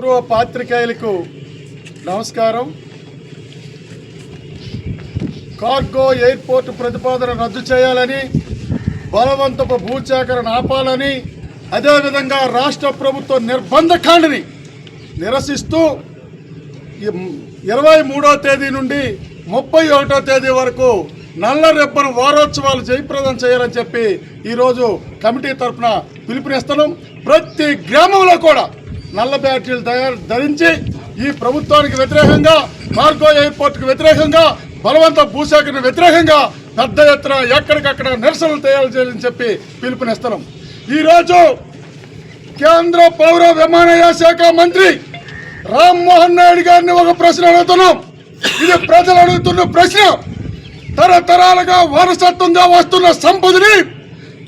పూర్వ పాత్రికేయులకు నమస్కారం. Cargo airport ప్రతిపాదన రద్దు చేయాలని, బలవంతపు భూసేకరణ ఆపాలని, అదేవిధంగా రాష్ట్ర ప్రభుత్వ నిర్బంధకాండని నిరసిస్తూ 23వ తేదీ నుండి 31వ తేదీ వరకు నల్ల రెబ్బను వారోత్సవాలు జయప్రదం చేయాలని చెప్పి ఈరోజు కమిటీ తరఫున పిలుపునిస్తున్నాం. ప్రతి గ్రామంలో కూడా నల్ల బ్యాటరీలు ధరించి ఈ ప్రభుత్వానికి వ్యతిరేకంగా, కార్గో ఎయిర్పోర్ట్కి వ్యతిరేకంగా, బలవంత భూసేకరణ వ్యతిరేకంగా పెద్ద ఎత్తున ఎక్కడికక్కడ నిరసనలు చేయాలని చెప్పి పిలుపునిస్తున్నాం. ఈరోజు కేంద్ర పౌర విమానయాన శాఖ మంత్రి రామ్మోహన్ నాయుడు గారిని ఒక ప్రశ్న అడుగుతున్నాం. ఇది ప్రజలు అడుగుతున్న ప్రశ్న. తరతరాలుగా వారసత్వంగా వస్తున్న సంపదని,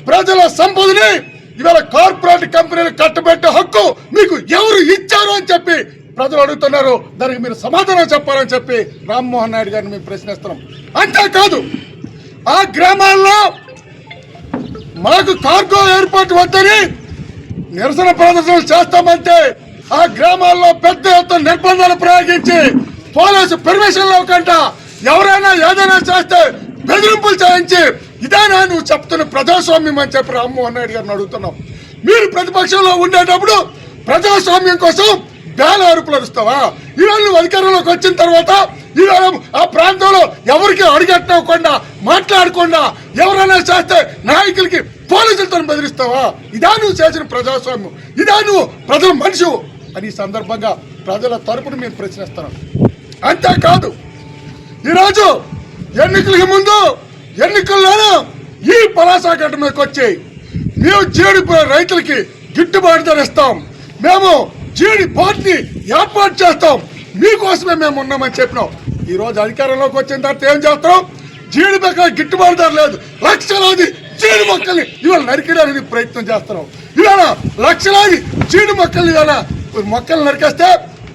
ప్రజల సంపదని ఇవాళ కార్పొరేట్ కంపెనీలు కట్టబెట్టే హక్కు మీకు ఎవరు ఇచ్చారు అని చెప్పి ప్రజలు అడుగుతున్నారు. దానికి మీరు సమాధానం చెప్పాలని చెప్పి రామ్మోహన్ నాయుడు గారిని మేము ప్రశ్నిస్తున్నాం. అంతేకాదు, ఆ గ్రామాల్లో మాకు కార్గో ఎయిర్పోర్ట్ వద్దని నిరసన ప్రదర్శనలు చేస్తామంటే ఆ గ్రామాల్లో పెద్ద ఎత్తున నిర్బంధాలు ప్రయోగించి పోలీసు పర్మిషన్ లేకుండా ఎవరైనా ఏదైనా చేస్తే బెదిరింపులు చేయించి ఇదేనా నువ్వు చెప్తున్న ప్రజాస్వామ్యం అని చెప్పి రామ్మోహన్ నాయుడు గారిని అడుగుతున్నాం. మీరు ప్రతిపక్షంలో ఉండేటప్పుడు ప్రజాస్వామ్యం కోసం బేల అరుపులు అరుస్తావా? ఈవేళ నువ్వు అధికారంలోకి వచ్చిన తర్వాత ఈవేళ ఆ ప్రాంతంలో ఎవరికి అడిగట్టకుండా మాట్లాడకుండా ఎవరైనా చేస్తే నాయకులకి పోలీసులతో బెదిరిస్తావా? ఇదా నువ్వు చేసిన ప్రజాస్వామ్యం? ఇదా నువ్వు ప్రజల మనిషి అని ఈ సందర్భంగా ప్రజల తరపున మేము ప్రశ్నిస్తున్నాం. అంతేకాదు, ఈరోజు ఎన్నికలకి ముందు ఎన్నికల్లోనూ ఈ పలాస గడ్డ మీదకి వచ్చి మేము జీడి రైతులకి గిట్టుబాటు ధర ఇస్తాం, మేము జీడి పార్టీ ఏర్పాటు చేస్తాం, మీకోసమే మేము ఉన్నామని చెప్పినాం. ఈరోజు అధికారంలోకి వచ్చిన తర్వాత ఏం చేస్తాం? జీడి మొక్కల గిట్టుబాటు ధర లేదు. లక్షలాది జీడి మొక్కల్ని ఇవాళ నరికేయడానికి ప్రయత్నం చేస్తున్నాం. ఇవాళ లక్షలాది జీడి మొక్కల్ని ఇవాళ మొక్కలు నరికేస్తే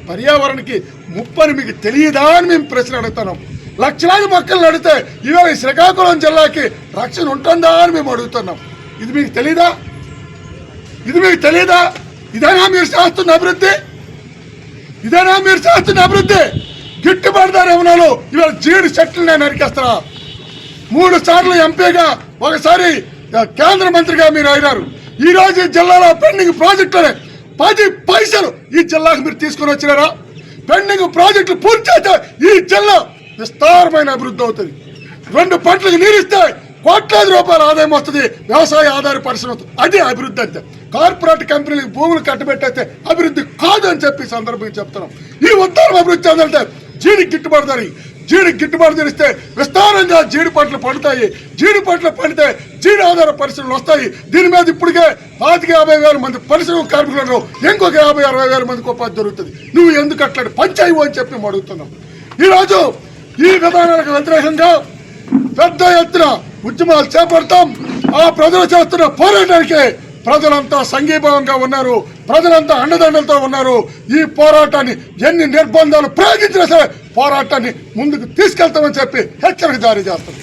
పర్యావరణకి ముప్పని మీకు తెలియదా అని మేము ప్రశ్న అడుగుతున్నాం. లక్షలాది మొక్కలు నడితే ఇవాళ శ్రీకాకుళం జిల్లాకి రక్షణ ఉంటుందా అని మేము అడుగుతున్నాం. ఇది మీకు తెలీదా? ఇది మీకు తెలీదా? ఇదేనా మీరు చేస్తున్న అభివృద్ధి? ఇదేనా మీరు చేస్తున్న అభివృద్ధి? గిట్టుబాటు ధర ఇవ్వనాలు ఇవాళ జీడి చెట్లు నేను నరికేస్తున్నా. 3 సార్లు ఎంపీగా, ఒకసారి కేంద్ర మంత్రిగా మీరు అయినారు. ఈ రోజు ఈ జిల్లాలో పెండింగ్ ప్రాజెక్టులనే 10 పైసలు ఈ జిల్లాకు మీరు తీసుకొని వచ్చినారా? పెండింగ్ ప్రాజెక్టులు పూర్తి చేస్తే ఈ జిల్లా విస్తారమైన అభివృద్ధి అవుతుంది. 2 పంటలకు నీరిస్తే కోట్లాది రూపాయల ఆదాయం వస్తుంది. వ్యవసాయ ఆధార పరిశ్రమ, అదే అభివృద్ధి అంతే. కార్పొరేట్ కంపెనీలకు భూములు కట్టబెట్టేస్తే అభివృద్ధి కాదు అని చెప్పి సందర్భంగా చెప్తున్నాం. ఈ ఉత్తరం అభివృద్ధి చెందంటే జీడికి గిట్టుబాటు ధర, జీడికి గిట్టుబాటు ధరిస్తే విస్తారంగా జీడి పంటలు పండుతాయి. జీడి పంటలు పండితే జీడి ఆధార పరిశ్రమలు వస్తాయి. దీని మీద ఇప్పటికే 50,000 మంది పరిశ్రమ కార్మికులను, ఇంకొక 50,000-60,000 మందికి ఉపాధి దొరుకుతుంది. నువ్వు ఎందుకు అట్లాంటి పంచాయి అని చెప్పి మేము అడుగుతున్నాం. ఈరోజు ఈ విధానాలకు వ్యతిరేకంగా పెద్ద ఎత్తున ఉద్యమాలు చేపడతాం. ఆ ప్రజలు చేస్తున్న పోరాటానికి ప్రజలంతా సంఘీభావంగా ఉన్నారు, ప్రజలంతా అండదండలతో ఉన్నారు. ఈ పోరాటాన్ని ఎన్ని నిర్బంధాలు ప్రయోగించినా సరే పోరాటాన్ని ముందుకు తీసుకెళ్తామని చెప్పి హెచ్చరిక జారీ చేస్తాం.